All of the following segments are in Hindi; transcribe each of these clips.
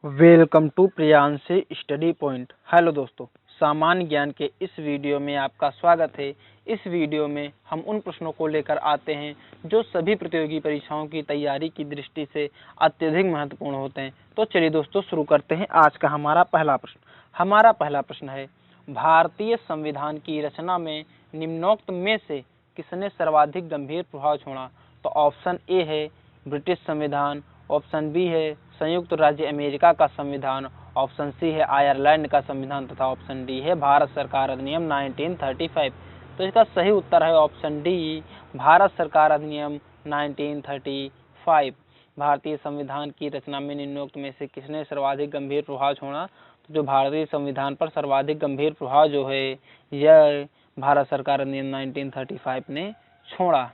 Welcome to Priyanshi study point. Hello दोस्तों, सामान्य ज्ञान के इस वीडियो में आपका स्वागत है। इस वीडियो में हम उन प्रश्नों को लेकर आते हैं जो सभी प्रतियोगी परीक्षाओं की तैयारी की दृष्टि से अत्यधिक महत्वपूर्ण होते हैं। तो चलिए दोस्तों, शुरू करते हैं आज का हमारा पहला प्रश्न। हमारा पहला प्रश्न है, भारतीय संविधान की रचना में निम्नोक्त में से किसने सर्वाधिक गंभीर प्रभाव छोड़ा? तो ऑप्शन ए है ब्रिटिश संविधान, ऑप्शन बी है संयुक्त राज्य अमेरिका का संविधान, ऑप्शन सी है आयरलैंड का संविधान तथा ऑप्शन डी है भारत सरकार अधिनियम 1935। तो इसका सही उत्तर है ऑप्शन डी, भारत सरकार अधिनियम 1935। भारतीय संविधान की रचना में निम्नोक्त में से किसने सर्वाधिक गंभीर प्रभाव छोड़ा? तो जो भारतीय संविधान पर सर्वाधिक गंभीर प्रभाव जो है यह भारत सरकार अधिनियम 1935 ने छोड़ा।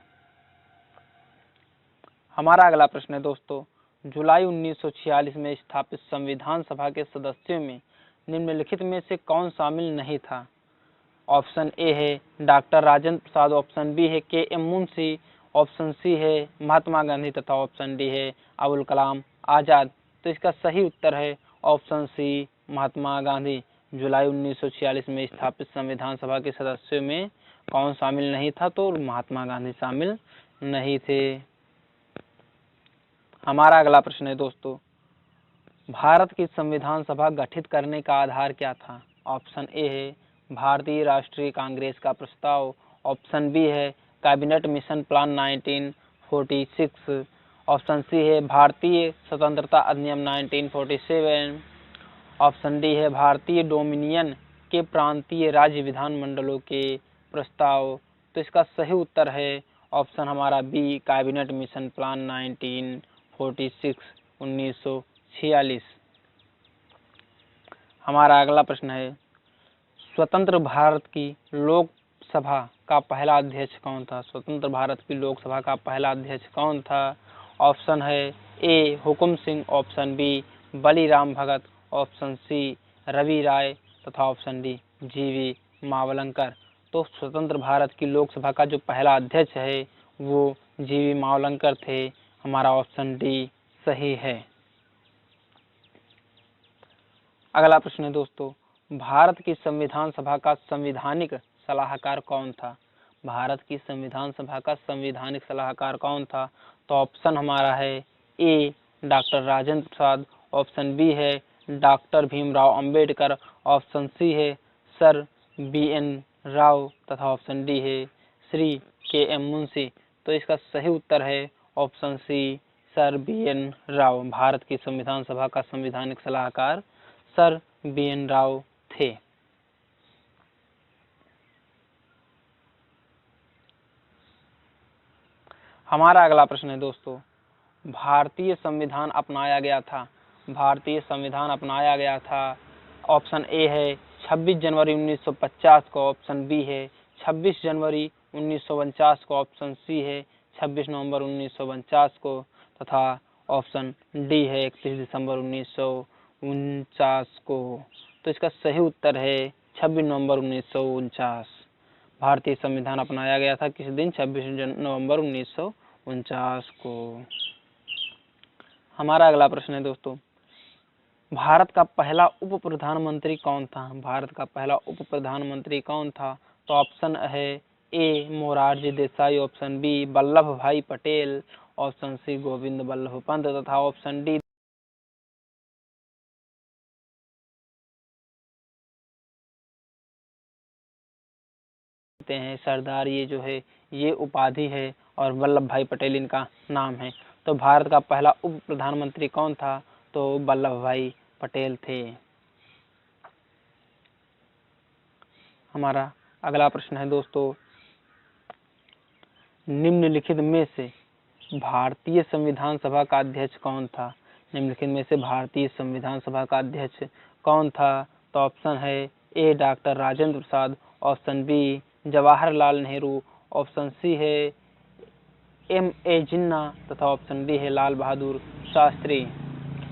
हमारा अगला प्रश्न है दोस्तों, जुलाई 1946 में स्थापित संविधान सभा के सदस्यों में निम्नलिखित में से कौन शामिल नहीं था? ऑप्शन ए है doctor Rajendra Prasad, option B है के एम मुंशी, ऑप्शन सी है महात्मा गांधी तथा ऑप्शन डी है अबुल कलाम आजाद। तो इसका सही उत्तर है ऑप्शन सी, महात्मा गांधी। जुलाई 1946 में स्थापित संविधान सभा के सदस्यों में कौन शामिल नहीं था? तो महात्मा गांधी शामिल नहीं थे। हमारा अगला प्रश्न है दोस्तों, भारत की संविधान सभा गठित करने का आधार क्या था? ऑप्शन ए है भारतीय राष्ट्रीय कांग्रेस का प्रस्ताव, ऑप्शन बी है cabinet mission plan 1946, option C है भारतीय स्वतंत्रता अधिनियम 1947, ऑप्शन डी है भारतीय डोमिनियन के प्रांतीय राज्य विधानमंडलों के प्रस्ताव। तो इसका सही उत्तर है ऑप्शन हमारा बी, कैबिनेट मिशन प्लान 1946। हमारा अगला प्रश्न है, स्वतंत्र भारत की लोकसभा का पहला अध्यक्ष कौन था? स्वतंत्र भारत की लोकसभा का पहला अध्यक्ष कौन था? ऑप्शन है ए हुकुम सिंह, ऑप्शन बी बलीराम भगत, ऑप्शन सी रवि राय तथा ऑप्शन डी जीवी मावलंकर। तो स्वतंत्र भारत की लोकसभा का जो पहला अध्यक्ष है वो जीवी मावलंकर थे। हमारा ऑप्शन डी सही है। अगला प्रश्न है दोस्तों, भारत की संविधान सभा का संवैधानिक सलाहकार कौन था? भारत की संविधान सभा का संवैधानिक सलाहकार कौन था? तो ऑप्शन हमारा है A doctor Rajendra Prasad, option B है doctor Bhimrao Ambedkar, option C है सर बी एन राव तथा ऑप्शन डी है श्री के एम मुंशी। तो इसका सही उत्तर है option C, sir B N Rao. Bharat की संविधान सभा का संवैधानिक सलाहकार सर बी एन राव थे। हमारा अगला प्रश्न है दोस्तों, भारतीय संविधान अपनाया गया था। भारतीय संविधान अपनाया गया था। ऑप्शन ए है 26 जनवरी 1950 को, ऑप्शन बी है 26 जनवरी 1949 को, ऑप्शन सी है 26 नवंबर 1949 को तथा ऑप्शन डी है 31 दिसंबर 1949 को। तो इसका सही उत्तर है 26 नवंबर 1949। भारतीय संविधान अपनाया गया था किस दिन? 26 नवंबर 1949 को। हमारा अगला प्रश्न है दोस्तों, भारत का पहला उप प्रधानमंत्री कौन था? भारत का पहला उप प्रधानमंत्री कौन था? तो ऑप्शन है ए मोरारजी देसाई, ऑप्शन बी वल्लभ भाई पटेल, ऑप्शन सी गोविंद बल्लभ पंत तथा ऑप्शन डी हैं सरदार। ये जो है ये उपाधि है और वल्लभ भाई पटेल इनका नाम है। तो भारत का पहला उप प्रधानमंत्री कौन था? तो वल्लभ भाई पटेल थे। हमारा अगला प्रश्न है दोस्तों, निम्नलिखित में से भारतीय संविधान सभा का अध्यक्ष कौन था? निम्नलिखित में से भारतीय संविधान सभा का अध्यक्ष कौन था? तो ऑप्शन है A doctor Rajendra Prasad, option B Jawaharlal Nehru, option C है एम ए जिन्ना तथा ऑप्शन डी है लाल बहादुर शास्त्री।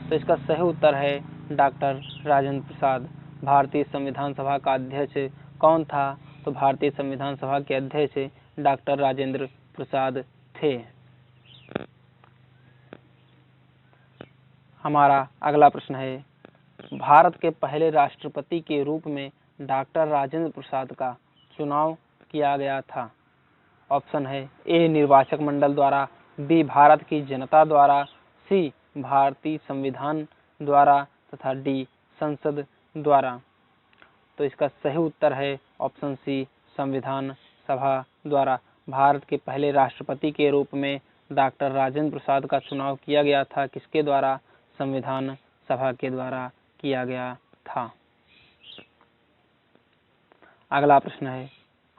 तो इसका सही उत्तर है डॉक्टर राजेंद्र प्रसाद। भारतीय संविधान सभा का अध्यक्ष कौन था? तो भारतीय संविधान सभा के अध्यक्ष डॉक्टर राजेंद्र प्रसाद थे। हमारा अगला प्रश्न है, भारत के पहले राष्ट्रपति के रूप में डॉक्टर राजेंद्र प्रसाद का चुनाव किया गया था? ऑप्शन है ए निर्वाचक मंडल द्वारा, बी भारत की जनता द्वारा, सी भारतीय संविधान द्वारा तथा डी संसद द्वारा। तो इसका सही उत्तर है ऑप्शन सी संविधान सभा द्वारा। भारत के पहले राष्ट्रपति के रूप में डॉक्टर राजेंद्र प्रसाद का चुनाव किया गया था, किसके द्वारा? संविधान सभा के द्वारा किया गया था। अगला प्रश्न है,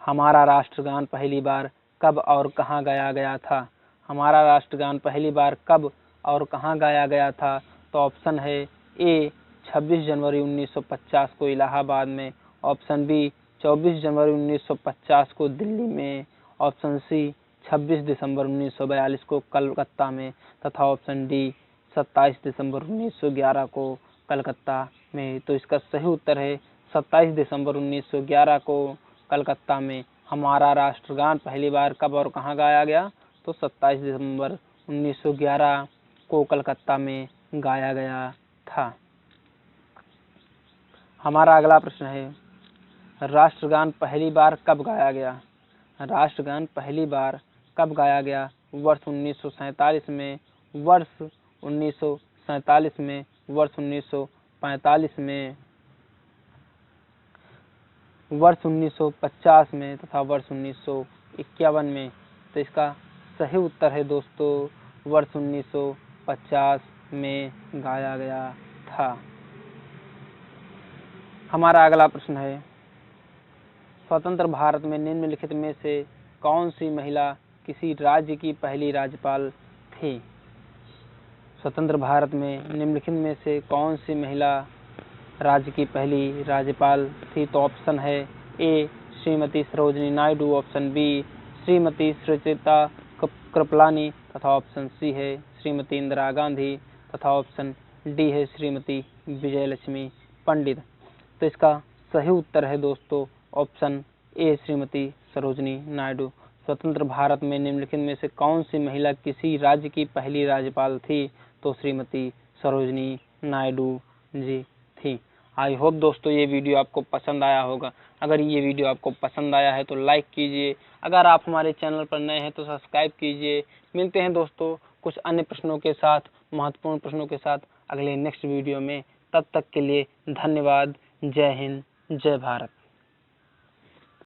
हमारा राष्ट्रगान पहली बार कब और कहाँ गाया गया था? हमारा राष्ट्रगान पहली बार कब और कहाँ गाया गया था? तो ऑप्शन है ए 26 जनवरी 1950 को इलाहाबाद में, ऑप्शन बी 24 जनवरी 1950 को दिल्ली में, ऑप्शन सी 26 दिसंबर 1942 को कलकत्ता में तथा ऑप्शन डी 27 दिसंबर 1911 को कलकत्ता में। तो इसका सही उत्तर है 27 दिसंबर 1911 को कलकत्ता में हमारा राष्ट्रगान पहली बार कब और कहाँ गाया गया? तो 27 दिसंबर 1911 को कलकत्ता में गाया गया था। हमारा अगला प्रश्न है, राष्ट्रगान पहली बार कब गाया गया? राष्ट्रगान पहली बार कब गाया गया? वर्ष 1947 में, वर्ष 1947 में, वर्ष 1945 में, वर्ष 1950 में तथा वर्ष 1951 में। तो इसका सही उत्तर है दोस्तों वर्ष 1950 में गाया गया था। हमारा अगला प्रश्न है, स्वतंत्र भारत में निम्नलिखित में से कौन सी महिला किसी राज्य की पहली राज्यपाल थी? स्वतंत्र भारत में निम्नलिखित में से कौन सी महिला राज्य की पहली राज्यपाल थी? तो ऑप्शन है ए श्रीमती सरोजिनी नायडू, ऑप्शन बी श्रीमती सुचेता कृपलानी तथा ऑप्शन सी है श्रीमती इंदिरा गांधी तथा ऑप्शन डी है श्रीमती विजयलक्ष्मी पंडित। तो इसका सही उत्तर है दोस्तों ऑप्शन ए श्रीमती सरोजिनी नायडू। स्वतंत्र भारत में निम्नलिखित में से कौन सी महिला किसी राज्य की पहली राज्यपाल थी? तो श्रीमती सरोजिनी नायडू जी थी। आई होप दोस्तों ये वीडियो आपको पसंद आया होगा। अगर ये वीडियो आपको पसंद आया है तो लाइक कीजिए, अगर आप हमारे चैनल पर नए हैं तो सब्सक्राइब कीजिए। मिलते हैं दोस्तों कुछ अन्य प्रश्नों के साथ, महत्वपूर्ण प्रश्नों के साथ अगले नेक्स्ट वीडियो में। तब तक के लिए धन्यवाद। जय हिंद, जय भारत।